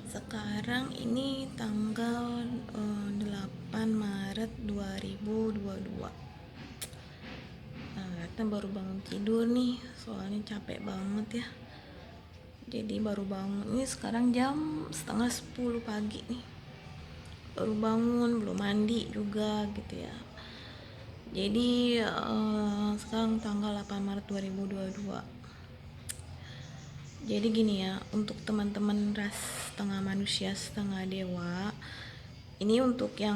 Sekarang ini tanggal 8 Maret 2022. Retna baru bangun tidur nih, soalnya capek banget ya. Jadi baru bangun, ini sekarang jam setengah 10 pagi nih. Baru bangun, belum mandi juga gitu ya. Jadi sekarang tanggal 8 Maret 2022. Jadi gini ya, untuk teman-teman ras setengah manusia setengah dewa, ini untuk yang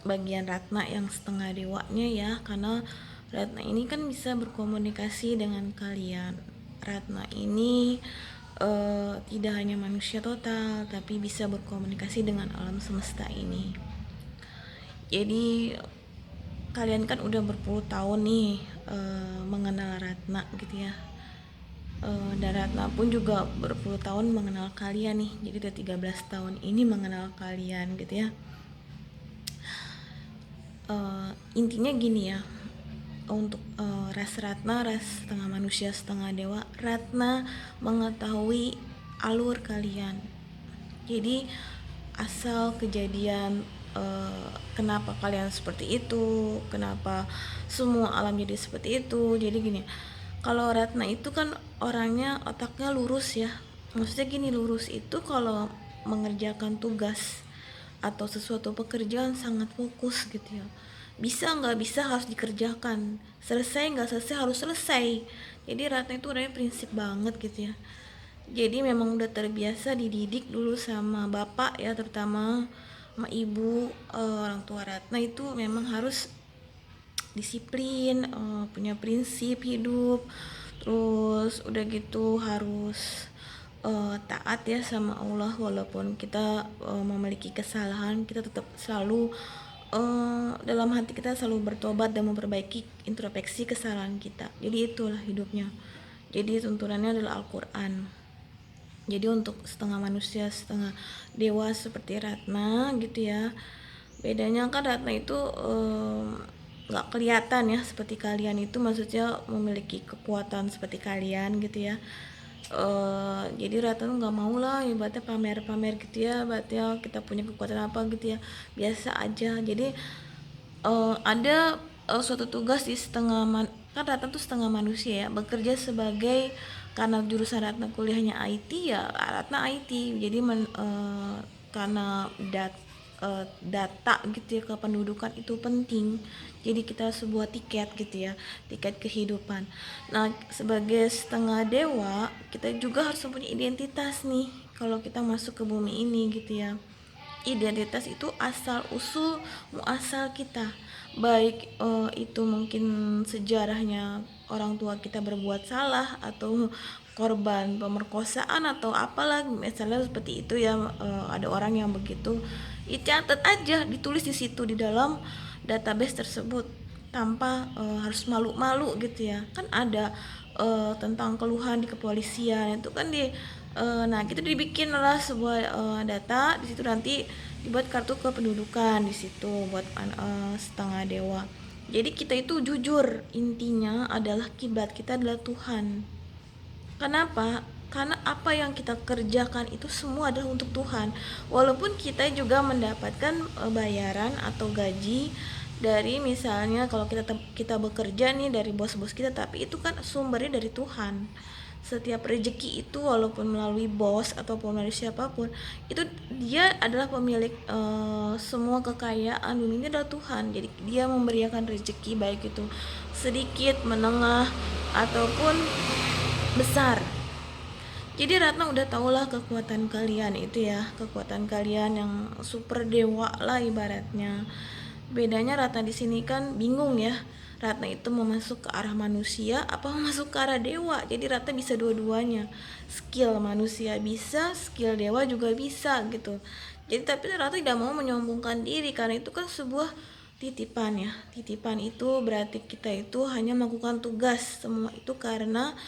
bagian Ratna yang setengah dewanya ya, karena Ratna ini kan bisa berkomunikasi dengan kalian. Ratna ini tidak hanya manusia total, tapi bisa berkomunikasi dengan alam semesta ini. Jadi kalian kan udah berpuluh tahun nih mengenal Ratna gitu ya. Dan Ratna pun juga berpuluh tahun mengenal kalian nih, jadi udah 13 tahun ini mengenal kalian gitu ya. Intinya gini ya, untuk ras Ratna, ras setengah manusia setengah dewa, Ratna mengetahui alur kalian. Jadi asal kejadian kenapa kalian seperti itu, kenapa semua alam jadi seperti itu. Jadi gini, kalau Ratna itu kan orangnya otaknya lurus ya, maksudnya gini, lurus itu kalau mengerjakan tugas atau sesuatu pekerjaan sangat fokus gitu ya, bisa nggak bisa harus dikerjakan, selesai nggak selesai harus selesai. Jadi Ratna itu orangnya prinsip banget gitu ya. Jadi memang udah terbiasa dididik dulu sama bapak ya, terutama sama ibu. Orang tua Ratna itu memang harus disiplin, punya prinsip hidup, terus udah gitu harus taat ya sama Allah. Walaupun kita memiliki kesalahan, kita tetap selalu dalam hati kita selalu bertobat dan memperbaiki introspeksi kesalahan kita. Jadi itulah hidupnya. Jadi tuntunannya adalah Al-Quran. Jadi untuk setengah manusia setengah dewa seperti Ratna gitu ya, bedanya kan Ratna itu nggak kelihatan ya seperti kalian itu, maksudnya memiliki kekuatan seperti kalian gitu ya. Jadi Ratna nggak mau lah ibaratnya pamer-pamer gitu ya, ibaratnya kita punya kekuatan apa gitu ya, biasa aja. Jadi ada suatu tugas di kan Ratna tuh setengah manusia ya, bekerja sebagai, karena jurusan Ratna kuliahnya IT ya, Ratna IT. Jadi karena data gitu ya, kependudukan itu penting, jadi kita sebuah tiket gitu ya, tiket kehidupan. Nah, sebagai setengah dewa kita juga harus punya identitas nih kalau kita masuk ke bumi ini gitu ya. Identitas itu asal usul muasal kita, baik itu mungkin sejarahnya orang tua kita berbuat salah atau korban pemerkosaan atau apalah misalnya seperti itu ya. Ada orang yang begitu, dicatat aja, ditulis di situ di dalam database tersebut tanpa harus malu-malu gitu ya. Kan ada tentang keluhan di kepolisian itu kan nah gitu dibikin lah sebuah data di situ, nanti dibuat kartu kependudukan di situ buat setengah dewa. Jadi kita itu jujur, intinya adalah kiblat kita adalah Tuhan. Kenapa? Karena apa yang kita kerjakan itu semua adalah untuk Tuhan. Walaupun kita juga mendapatkan bayaran atau gaji dari, misalnya kalau kita bekerja nih dari bos-bos kita, tapi itu kan sumbernya dari Tuhan. Setiap rezeki itu walaupun melalui bos ataupun melalui siapapun, itu dia adalah pemilik semua kekayaan dunia ini adalah Tuhan. Jadi dia memberikan rezeki baik itu sedikit, menengah ataupun besar. Jadi Ratna udah tau lah kekuatan kalian itu ya, kekuatan kalian yang super dewa lah ibaratnya. Bedanya Ratna di sini kan bingung ya, Ratna itu mau masuk ke arah manusia apa mau masuk ke arah dewa. Jadi Ratna bisa dua-duanya, skill manusia bisa, skill dewa juga bisa gitu. Jadi tapi Ratna tidak mau menyombongkan diri, karena itu kan sebuah titipan ya. Titipan itu berarti kita itu hanya melakukan tugas, semua itu karena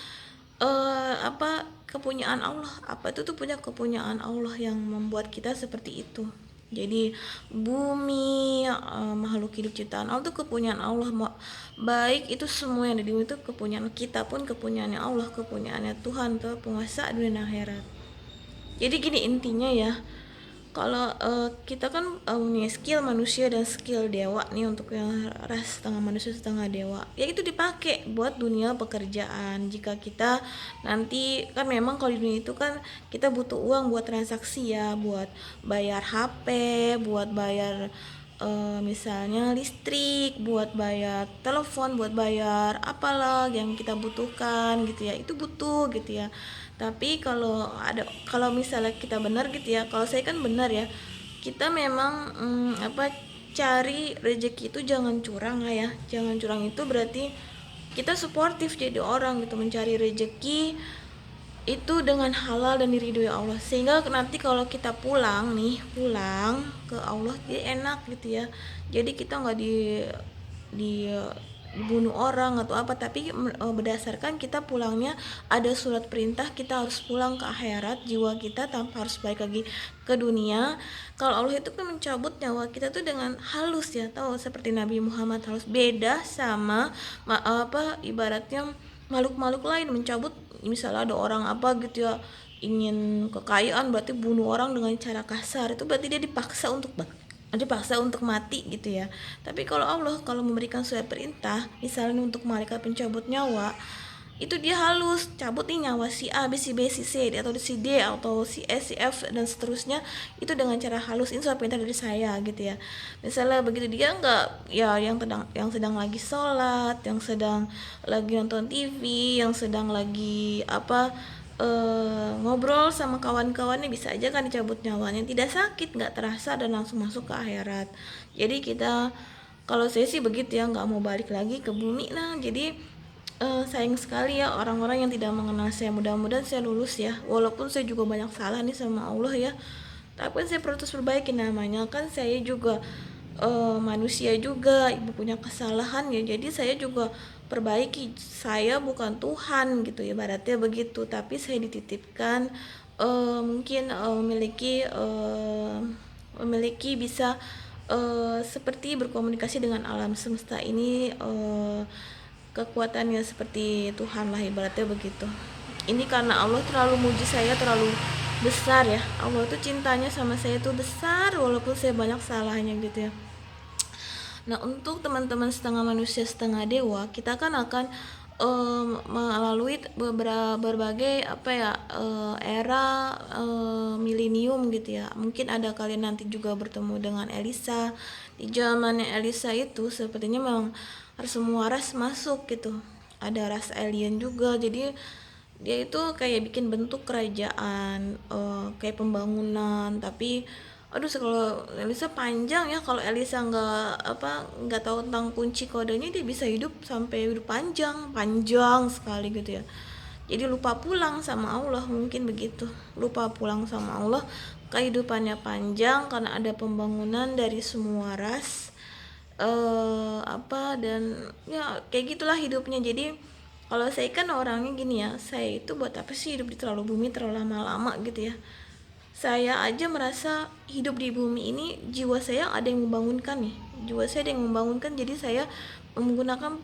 kepunyaan Allah. Apa itu tuh punya kepunyaan Allah yang membuat kita seperti itu. Jadi bumi, makhluk hidup ciptaan Allah itu kepunyaan Allah. Baik itu semua yang ada di bumi itu kepunyaan kita pun kepunyaannya Allah, kepunyaannya Tuhan tuh penguasa dunia dan akhirat. Jadi gini intinya ya, kalau kita kan punya skill manusia dan skill dewa nih, untuk yang ras setengah manusia setengah dewa ya itu dipakai buat dunia pekerjaan. Jika kita nanti kan memang kalau di dunia itu kan kita butuh uang buat transaksi ya, buat bayar HP, buat bayar misalnya listrik, buat bayar telepon, buat bayar apalah yang kita butuhkan gitu ya, itu butuh gitu ya. Tapi kalau misalnya kita benar gitu ya, kalau saya kan benar ya, kita memang cari rezeki itu jangan curang lah ya, jangan curang. Itu berarti kita suportif jadi orang gitu, mencari rezeki itu dengan halal dan diridhoi Allah, sehingga nanti kalau kita pulang ke Allah jadi enak gitu ya. Jadi kita nggak di dibunuh orang atau apa, tapi berdasarkan kita pulangnya ada surat perintah kita harus pulang ke akhirat, jiwa kita tanpa harus balik lagi ke dunia. Kalau Allah itu kan mencabut nyawa kita tuh dengan halus ya, tahu, seperti Nabi Muhammad halus, beda sama ibaratnya makhluk-makhluk lain mencabut. Misalnya ada orang apa gitu ya, ingin kekayaan, berarti bunuh orang dengan cara kasar, itu berarti dia dipaksa untuk mati gitu ya. Tapi kalau Allah kalau memberikan surat perintah, misalnya untuk malaikat pencabut nyawa, itu dia halus, cabut nih nyawa si A, B, si B, si C, atau si D, atau si E, si F, dan seterusnya, itu dengan cara halus. Ini surat perintah dari saya gitu ya. Misalnya begitu dia nggak ya, yang sedang lagi sholat, yang sedang lagi nonton TV, yang sedang lagi ngobrol sama kawan-kawannya, bisa aja kan dicabut nyawanya, tidak sakit, nggak terasa, dan langsung masuk ke akhirat. Jadi kita, kalau saya sih begitu ya, nggak mau balik lagi ke bumi. Nah jadi sayang sekali ya orang-orang yang tidak mengenal saya. Mudah-mudahan saya lulus ya, walaupun saya juga banyak salah nih sama Allah ya, tapi saya perlu terus perbaiki. Namanya kan saya juga manusia juga, ibu punya kesalahan ya, jadi saya juga perbaiki. Saya bukan Tuhan gitu ya, ibaratnya begitu, tapi saya dititipkan mungkin memiliki bisa seperti berkomunikasi dengan alam semesta ini, kekuatannya seperti Tuhan lah, ibaratnya begitu. Ini karena Allah terlalu muji saya, terlalu besar ya. Allah tuh cintanya sama saya tuh besar, walaupun saya banyak salahnya gitu ya. Nah, untuk teman-teman setengah manusia setengah dewa, kita kan akan melalui berbagai era milenium gitu ya. Mungkin ada kalian nanti juga bertemu dengan Elisa. Di zamannya Elisa itu sepertinya memang harus semua ras masuk gitu. Ada ras alien juga. Jadi dia itu kayak bikin bentuk kerajaan, kayak pembangunan, tapi aduh, kalau Elisa panjang ya. Kalau Elisa nggak tahu tentang kunci kodenya, dia bisa hidup sampai hidup panjang panjang sekali gitu ya. Jadi lupa pulang sama Allah, mungkin begitu, lupa pulang sama Allah. Kehidupannya panjang karena ada pembangunan dari semua ras, dan ya kayak gitulah hidupnya. Jadi kalau saya kan orangnya gini ya, saya itu buat apa sih hidup di terlalu bumi terlalu lama-lama gitu ya. Saya aja merasa hidup di bumi ini, jiwa saya ada yang membangunkan nih, jiwa saya ada yang membangunkan. Jadi saya menggunakan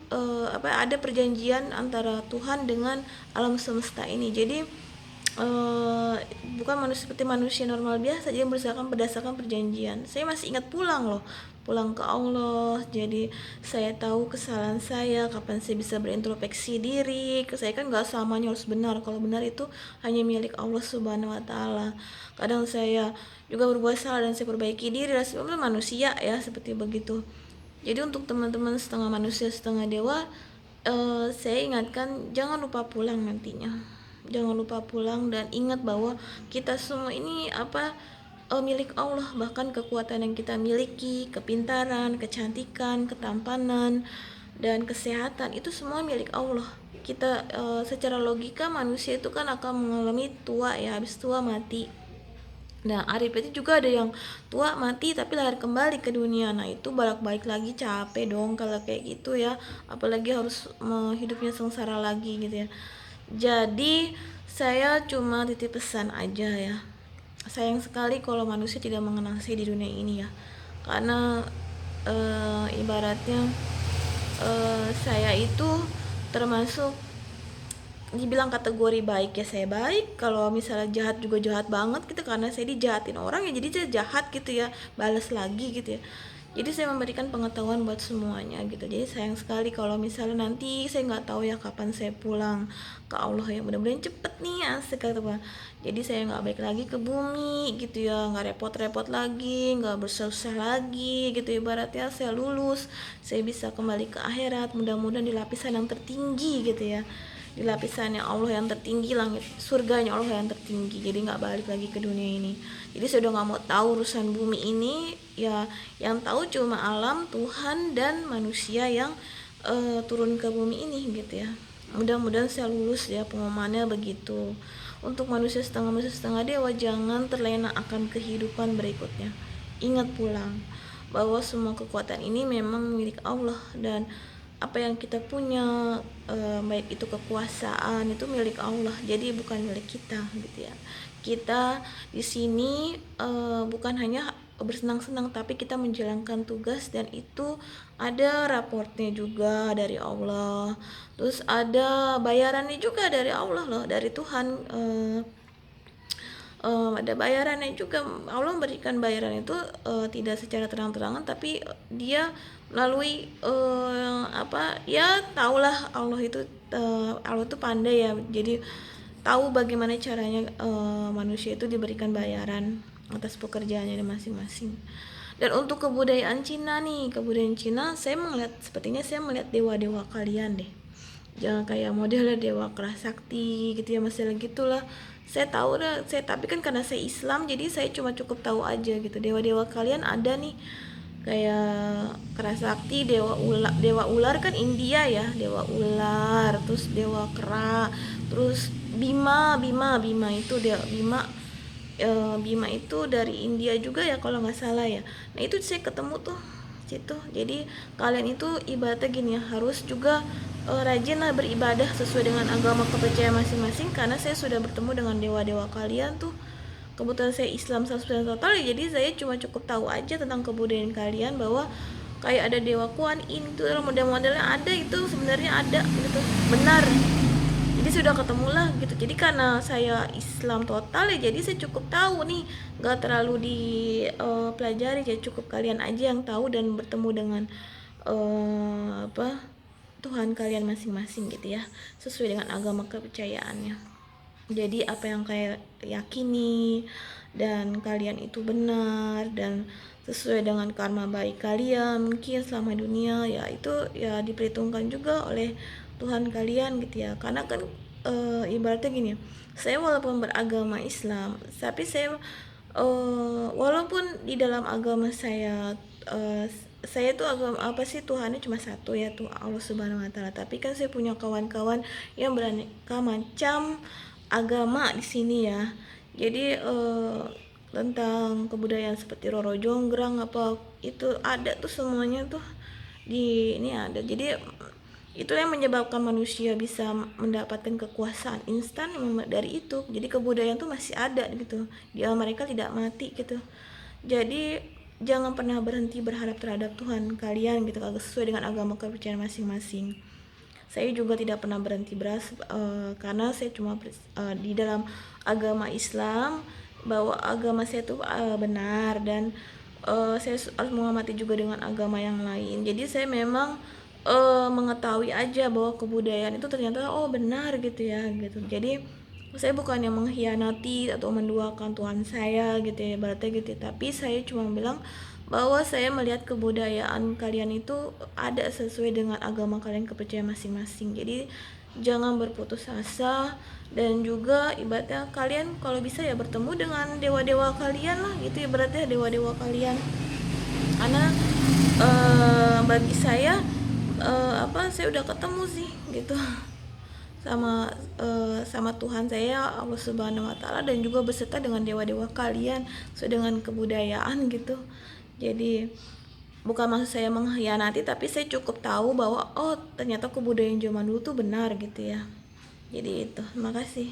ada perjanjian antara Tuhan dengan alam semesta ini. Jadi bukan manusia seperti manusia normal biasa, jadi berdasarkan perjanjian. Saya masih ingat pulang ke Allah. Jadi saya tahu kesalahan saya, kapan saya bisa berintrospeksi diri. Saya kan nggak selamanya harus benar, kalau benar itu hanya milik Allah Subhanahu Wa Taala. Kadang saya juga berbuat salah dan saya perbaiki diri, rasanya manusia ya, seperti begitu. Jadi untuk teman-teman setengah manusia setengah dewa, saya ingatkan jangan lupa pulang nantinya, jangan lupa pulang, dan ingat bahwa kita semua ini milik Allah. Bahkan kekuatan yang kita miliki, kepintaran, kecantikan, ketampanan, dan kesehatan, itu semua milik Allah. Kita secara logika manusia itu kan akan mengalami tua ya, habis tua mati. Nah, Arif itu juga ada yang tua mati tapi lahir kembali ke dunia. Nah, itu balik lagi, capek dong kalau kayak gitu ya. Apalagi harus hidupnya sengsara lagi gitu ya. Jadi saya cuma titip pesan aja ya. Sayang sekali kalau manusia tidak mengenal saya di dunia ini ya. Karena ibaratnya saya itu termasuk dibilang kategori baik ya saya baik, kalau misalnya jahat juga jahat banget gitu, karena saya dijahatin orang ya jadi saya jahat gitu ya, balas lagi gitu ya. Jadi saya memberikan pengetahuan buat semuanya gitu. Jadi sayang sekali kalau misalnya nanti saya nggak tahu ya kapan saya pulang ke Allah ya, mudah-mudahan cepet nih, asik kata Pak. Jadi saya nggak balik lagi ke bumi gitu ya, nggak repot-repot lagi, nggak bersusah lagi gitu, ibaratnya saya lulus, saya bisa kembali ke akhirat, mudah-mudahan di lapisan yang tertinggi gitu ya, di lapisannya Allah yang tertinggi, langit surganya Allah yang tertinggi. Jadi nggak balik lagi ke dunia ini. Jadi saya udah nggak mau tahu urusan bumi ini ya, yang tahu cuma alam Tuhan dan manusia yang turun ke bumi ini gitu ya. Mudah-mudahan saya lulus ya, pengumumannya begitu. Untuk manusia setengah dewa, jangan terlena akan kehidupan berikutnya. Ingat pulang bahwa semua kekuatan ini memang milik Allah, dan apa yang kita punya, baik itu kekuasaan, itu milik Allah, jadi bukan milik kita gitu ya. Kita di sini bukan hanya bersenang-senang, tapi kita menjalankan tugas, dan itu ada raportnya juga dari Allah, terus ada bayarannya juga dari Allah loh, dari Tuhan. Ada bayarannya juga, Allah memberikan bayaran itu tidak secara terang-terangan, tapi dia melalui apa ya, tahulah Allah itu pandai ya, jadi tahu bagaimana caranya manusia itu diberikan bayaran atas pekerjaannya masing-masing. Dan untuk kebudayaan Cina nih, kebudayaan Cina sepertinya saya melihat dewa-dewa kalian deh, jangan kayak modelnya dewa keras sakti gitu ya, masalah gitulah. Saya tahu dah, tapi kan karena saya Islam jadi saya cuma cukup tahu aja gitu, dewa-dewa kalian ada nih, kayak keras sakti, dewa ular kan India ya, dewa ular, terus dewa kera, terus Bima itu dewa Bima. Bima itu dari India juga ya kalau nggak salah ya. Nah itu saya ketemu tuh situ. Jadi kalian itu ibaratnya gini ya, harus juga rajin lah beribadah sesuai dengan agama kepercayaan masing-masing, karena saya sudah bertemu dengan dewa-dewa kalian tuh. Kebetulan saya Islam 100% total ya, jadi saya cuma cukup tahu aja tentang kebudayaan kalian, bahwa kayak ada dewa Kuan Yin itu, model-modelnya ada, itu sebenarnya ada gitu, benar. Jadi sudah ketemu lah gitu. Jadi karena saya Islam total ya, jadi saya cukup tahu nih, gak terlalu dipelajari ya, cukup kalian aja yang tahu dan bertemu dengan apa, Tuhan kalian masing-masing gitu ya, sesuai dengan agama kepercayaannya. Jadi apa yang kalian yakini dan kalian itu benar dan sesuai dengan karma baik kalian mungkin selama dunia ya, itu ya diperhitungkan juga oleh Tuhan kalian gitu ya. Karena kan ibaratnya gini, saya walaupun beragama Islam, tapi saya walaupun di dalam agama saya tuh agama apa sih, Tuhannya cuma satu ya, tuh Allah Subhanahu Wa Taala. Tapi kan saya punya kawan-kawan yang beraneka macam agama di sini ya. Jadi tentang kebudayaan seperti Roro Jonggrang apa itu ada tuh, semuanya tuh di ini ada. Jadi itulah yang menyebabkan manusia bisa mendapatkan kekuasaan instan dari itu. Jadi kebudayaan tuh masih ada gitu, dia mereka tidak mati gitu. Jadi jangan pernah berhenti berharap terhadap Tuhan kalian gitu, sesuai dengan agama kepercayaan masing-masing. Saya juga tidak pernah berhenti karena saya cuma di dalam agama Islam, bahwa agama saya itu benar, dan saya harus mengamati juga dengan agama yang lain. Jadi saya memang mengetahui aja bahwa kebudayaan itu ternyata benar gitu ya gitu. Jadi saya bukannya mengkhianati atau menduakan Tuhan saya gitu ya, berarti gitu, tapi saya cuma bilang bahwa saya melihat kebudayaan kalian itu ada sesuai dengan agama kalian kepercayaan masing-masing. Jadi jangan berputus asa, dan juga ibaratnya kalian kalau bisa ya bertemu dengan dewa-dewa kalian lah gitu ya, berarti dewa-dewa kalian. Karena bagi saya saya udah ketemu sih gitu sama Tuhan saya, Allah Subhanahu Wa Taala, dan juga beserta dengan dewa-dewa kalian sesuai dengan kebudayaan gitu. Jadi bukan maksud saya mengkhianati, tapi saya cukup tahu bahwa ternyata kebudayaan zaman dulu tuh benar gitu ya. Jadi itu, terima kasih.